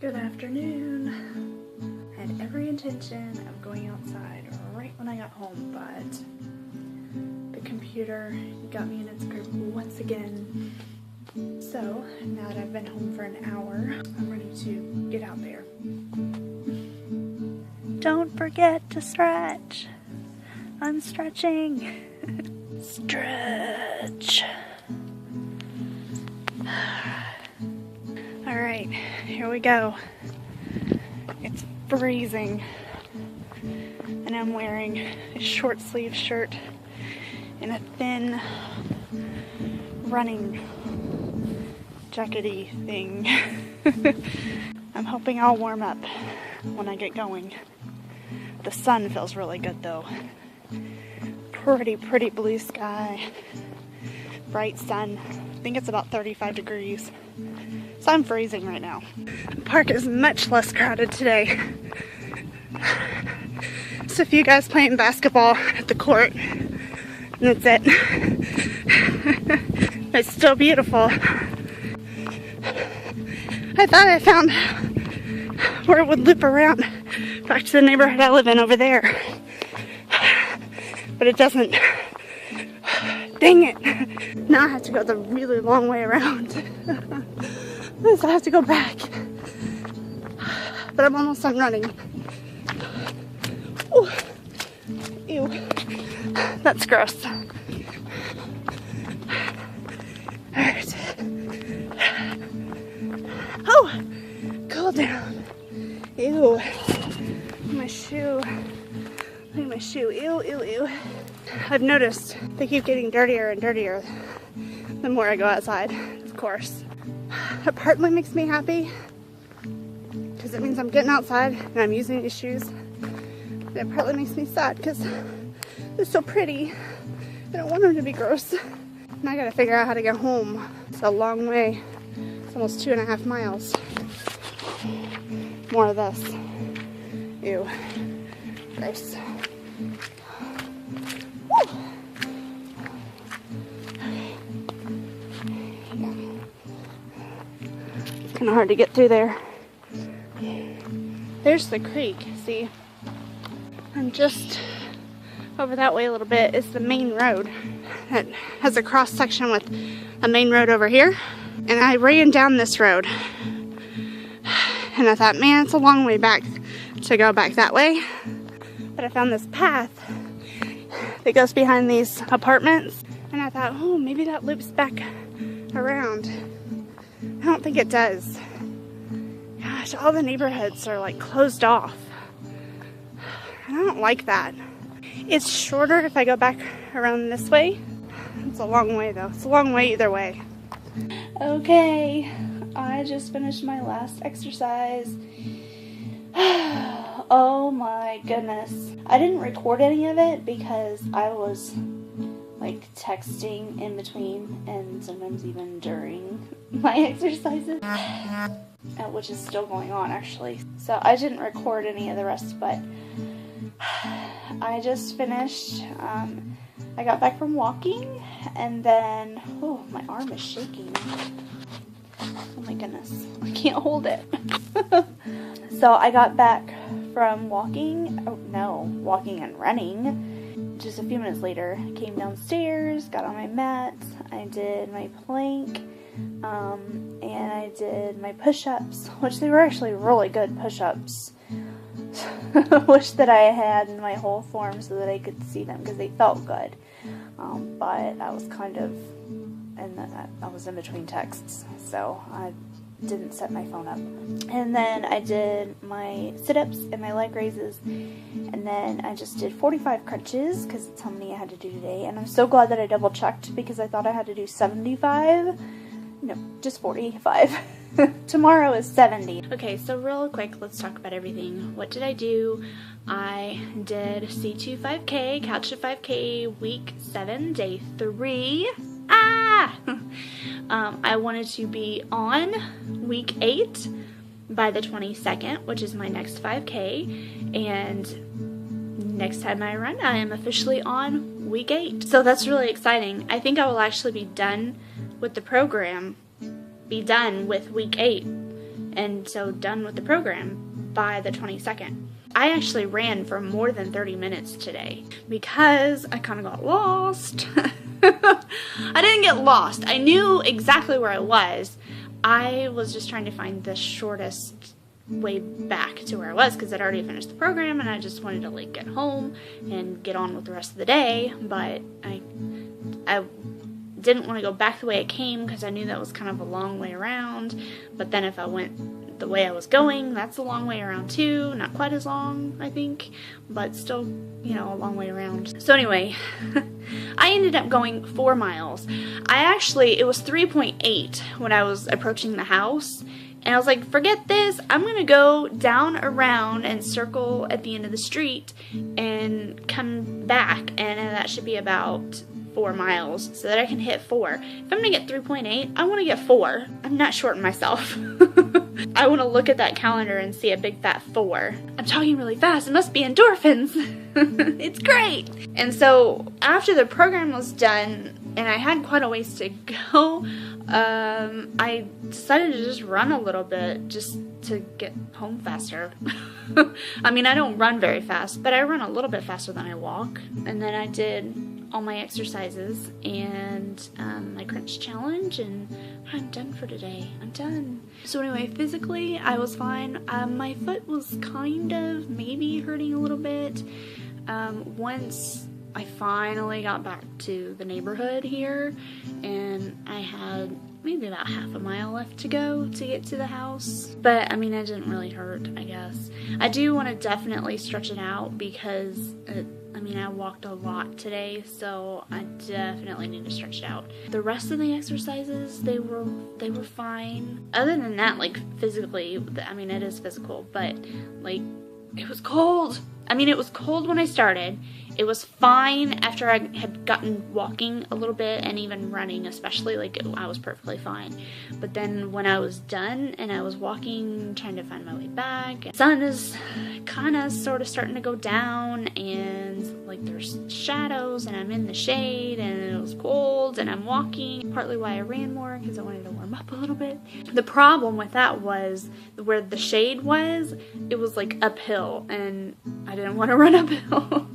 Good afternoon. I had every intention of going outside right when I got home, but the computer got me in its grip once again. So now that I've been home for an hour, I'm ready to get out there. Don't forget to stretch. I'm stretching. Stretch. Alright, here we go. It's freezing. And I'm wearing a short sleeve shirt and a thin running jackety thing. I'm hoping I'll warm up when I get going. The sun feels really good though. Pretty blue sky. Bright sun. I think it's about 35 degrees. So I'm freezing right now. The park is much less crowded today. Just a few guys playing basketball at the court. And that's it. It's still beautiful. I thought I found where it would loop around back to the neighborhood I live in over there. But it doesn't. Dang it. Now I have to go the really long way around. So I have to go back. But I'm almost done running. Ooh. Ew. That's gross. Alright. Oh! Cool down. Ew. My shoe. Look at my shoe. Ew. I've noticed they keep getting dirtier and dirtier the more I go outside, of course. It partly makes me happy because it means I'm getting outside and I'm using these shoes. And it partly makes me sad because they're so pretty. I don't want them to be gross. And I gotta figure out how to get home. It's a long way. It's almost 2.5 miles. More of this. Ew. Gross. Kind of hard to get through there. There's the creek, see? And just over that way a little bit is the main road. It has a cross section with a main road over here. And I ran down this road. And I thought, man, it's a long way back to go back that way. But I found this path that goes behind these apartments. And I thought, oh, maybe that loops back around. I don't think it does. Gosh, all the neighborhoods are like closed off. And I don't like that. It's shorter if I go back around this way. It's a long way though. It's a long way either way. Okay, I just finished my last exercise. Oh my goodness. I didn't record any of it because I was like texting in between and sometimes even during my exercises, which is still going on actually. So I didn't record any of the rest, but I just finished. I got back from walking and then, oh, my arm is shaking. Oh my goodness, I can't hold it. So I got back from walking and running. Just a few minutes later, I came downstairs, got on my mat, I did my plank, and I did my push-ups, which they were actually really good push-ups. Wish that I had in my whole form so that I could see them because they felt good. But I was kind of, I was in between texts, so I didn't set my phone up. And then I did my sit-ups and my leg raises, and then I just did 45 crunches because it's how many I had to do today. And I'm so glad that I double checked because I thought I had to do 75. No, just 45. Tomorrow is 70. Okay, so real quick, let's talk about everything. What did I do? I did C2 5K, Couch to 5K, week 7, day 3. I wanted to be on week 8 by the 22nd, which is my next 5K, and next time I run, I am officially on week 8. So that's really exciting. I think I will actually be done with the program, be done with week 8, and so done with the program by the 22nd. I actually ran for more than 30 minutes today because I kind of got lost. I didn't get lost. I knew exactly where I was. I was just trying to find the shortest way back to where I was because I'd already finished the program and I just wanted to like get home and get on with the rest of the day, but I didn't want to go back the way I came because I knew that was kind of a long way around. But then if I went the way I was going, that's a long way around too. Not quite as long, I think, but still, you know, a long way around. So anyway, I ended up going 4 miles. It was 3.8 when I was approaching the house. And I was like, forget this, I'm going to go down around and circle at the end of the street and come back. And that should be about 4 miles so that I can hit 4. If I'm going to get 3.8, I want to get 4. I'm not shorting myself. I want to look at that calendar and see a big fat 4. I'm talking really fast. It must be endorphins. It's great. And so after the program was done and I had quite a ways to go, I decided to just run a little bit just to get home faster. I mean, I don't run very fast, but I run a little bit faster than I walk. And then I did all my exercises and my crunch challenge, and I'm done for today. I'm done. So anyway, physically I was fine. My foot was kind of maybe hurting a little bit once I finally got back to the neighborhood here, and I had maybe about half a mile left to go to get to the house. But I mean, it didn't really hurt, I guess. I do want to definitely stretch it out because I walked a lot today, so I definitely need to stretch it out. The rest of the exercises, they were fine. Other than that, like physically, I mean, it is physical, but like it was cold. I mean, it was cold when I started. It was fine after I had gotten walking a little bit and even running, especially, like I was perfectly fine. But then when I was done and I was walking, trying to find my way back, the sun is kind of sort of starting to go down and like there's shadows and I'm in the shade and it was cold and I'm walking. Partly why I ran more because I wanted to warm up a little bit. The problem with that was where the shade was, it was like uphill and I didn't want to run uphill.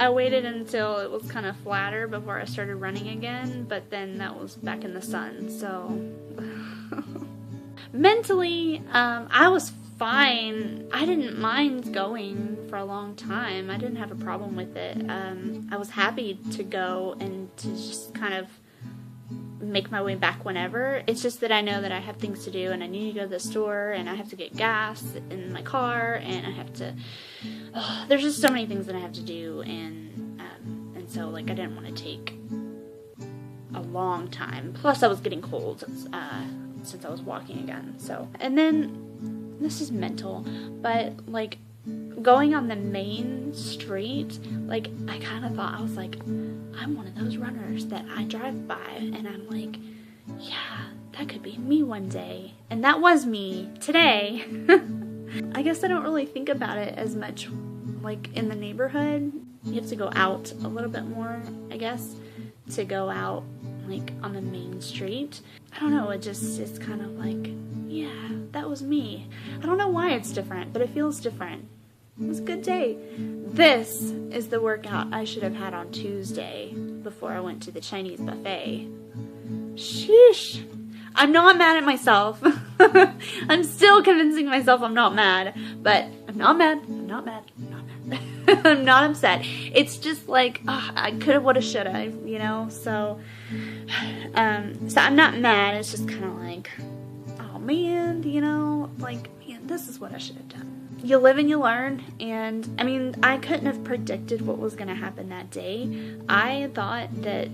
I waited until it was kind of flatter before I started running again, but then that was back in the sun, so mentally, I was fine. I didn't mind going for a long time. I didn't have a problem with it. I was happy to go and to just kind of make my way back whenever. It's just that I know that I have things to do and I need to go to the store and I have to get gas in my car and I have to there's just so many things that I have to do, and so like I didn't want to take a long time. Plus I was getting cold since I was walking again. So, and then this is mental, but like going on the main street, like I kind of thought, I was like, I'm one of those runners that I drive by and I'm like, yeah, that could be me one day. And that was me today. I guess I don't really think about it as much like in the neighborhood. You have to go out a little bit more, I guess, to go out like on the main street. I don't know, it's kind of like, yeah, that was me. I don't know why it's different, but it feels different. It was a good day. This is the workout I should have had on Tuesday before I went to the Chinese buffet. Sheesh. I'm not mad at myself. I'm still convincing myself I'm not mad, but I'm not mad. I'm not mad. I'm not mad. I'm not upset. It's just like, I coulda, woulda, shoulda, you know? So I'm not mad. It's just kind of like, oh man, you know, like, man, this is what I should have done. You live and you learn, and I mean, I couldn't have predicted what was going to happen that day. I thought that,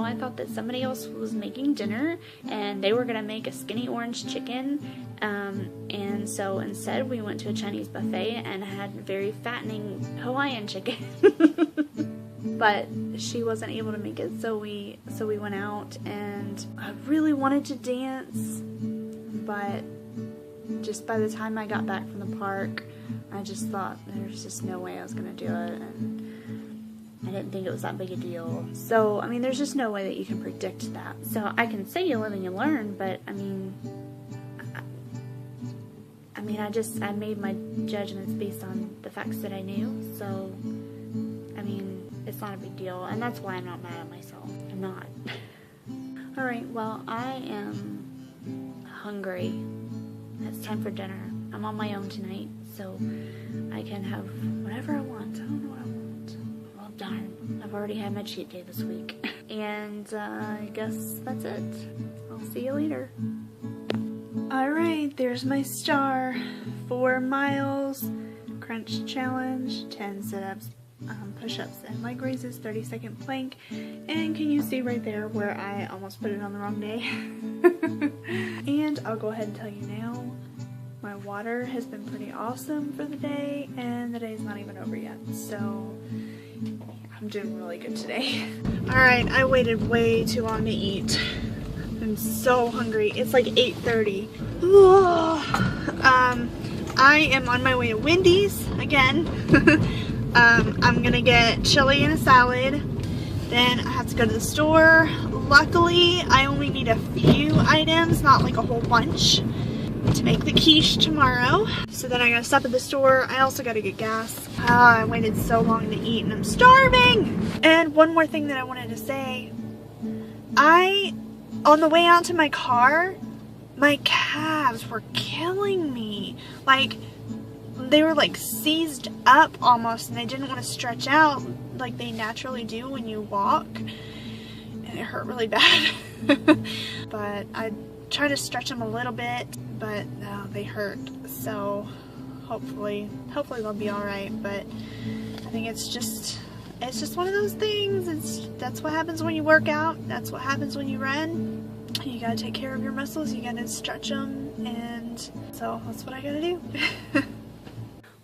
I thought that somebody else was making dinner, and they were going to make a skinny orange chicken, and so instead we went to a Chinese buffet and had very fattening Hawaiian chicken. But she wasn't able to make it, so we went out, and I really wanted to dance, but just by the time I got back from the park, I just thought there's just no way I was going to do it, and didn't think it was that big a deal. So, I mean, there's just no way that you can predict that. So I can say you live and you learn, but I mean, I made my judgments based on the facts that I knew. So, I mean, it's not a big deal. And that's why I'm not mad at myself. I'm not. Alright, well, I am hungry. It's time for dinner. I'm on my own tonight, so I can have whatever I want. I don't know what I want. Well, darn. I've already had my cheat day this week. And I guess that's it. I'll see you later. Alright, there's my star. 4 miles, crunch challenge, 10 sit-ups, push-ups, and leg raises, 30-second plank. And can you see right there where I almost put it on the wrong day? And I'll go ahead and tell you now, my water has been pretty awesome for the day, and the day's not even over yet, so I'm doing really good today. Alright, I waited way too long to eat. I'm so hungry. It's like 8:30. I am on my way to Wendy's again. I'm gonna get chili and a salad. Then I have to go to the store. Luckily, I only need a few items, not like a whole bunch, to make the quiche tomorrow. So then I gotta stop at the store. I also gotta get gas. I waited so long to eat and I'm starving. And one more thing that I wanted to say. On the way out to my car, my calves were killing me. Like, they were like seized up almost, and they didn't want to stretch out like they naturally do when you walk. And it hurt really bad. But I tried to stretch them a little bit, but no, they hurt. So hopefully they'll be alright. But I think it's just one of those things. That's what happens when you work out. That's what happens when you run. You gotta take care of your muscles. You gotta stretch them, and so that's what I gotta do.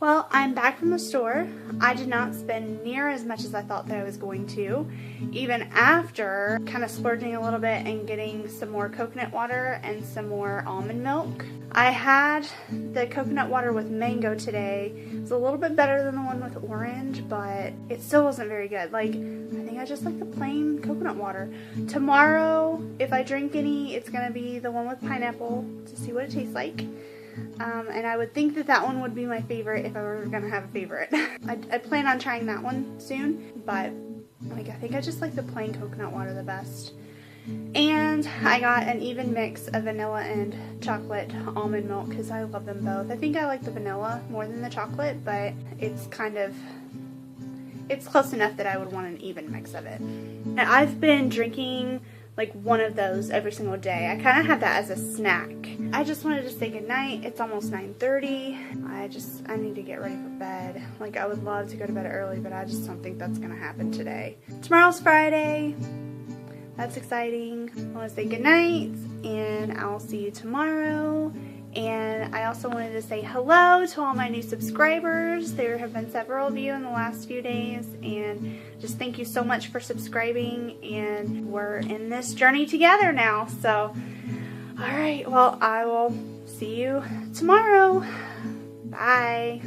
Well, I'm back from the store. I did not spend near as much as I thought that I was going to, even after kind of splurging a little bit and getting some more coconut water and some more almond milk. I had the coconut water with mango today. It was a little bit better than the one with orange, but it still wasn't very good. Like, I think I just like the plain coconut water. Tomorrow, if I drink any, it's going to be the one with pineapple to see what it tastes like. And I would think that one would be my favorite if I were going to have a favorite. I plan on trying that one soon, but like I think I just like the plain coconut water the best. And I got an even mix of vanilla and chocolate almond milk because I love them both. I think I like the vanilla more than the chocolate, but it's close enough that I would want an even mix of it. And I've been drinking like one of those every single day. I kind of have that as a snack. I just wanted to say goodnight. It's almost 9:30. I need to get ready for bed. Like, I would love to go to bed early, but I just don't think that's gonna happen today. Tomorrow's Friday. That's exciting. I want to say goodnight, and I'll see you tomorrow. And I also wanted to say hello to all my new subscribers. There have been several of you in the last few days, and just thank you so much for subscribing, and we're in this journey together now. So, alright, well, I will see you tomorrow. Bye.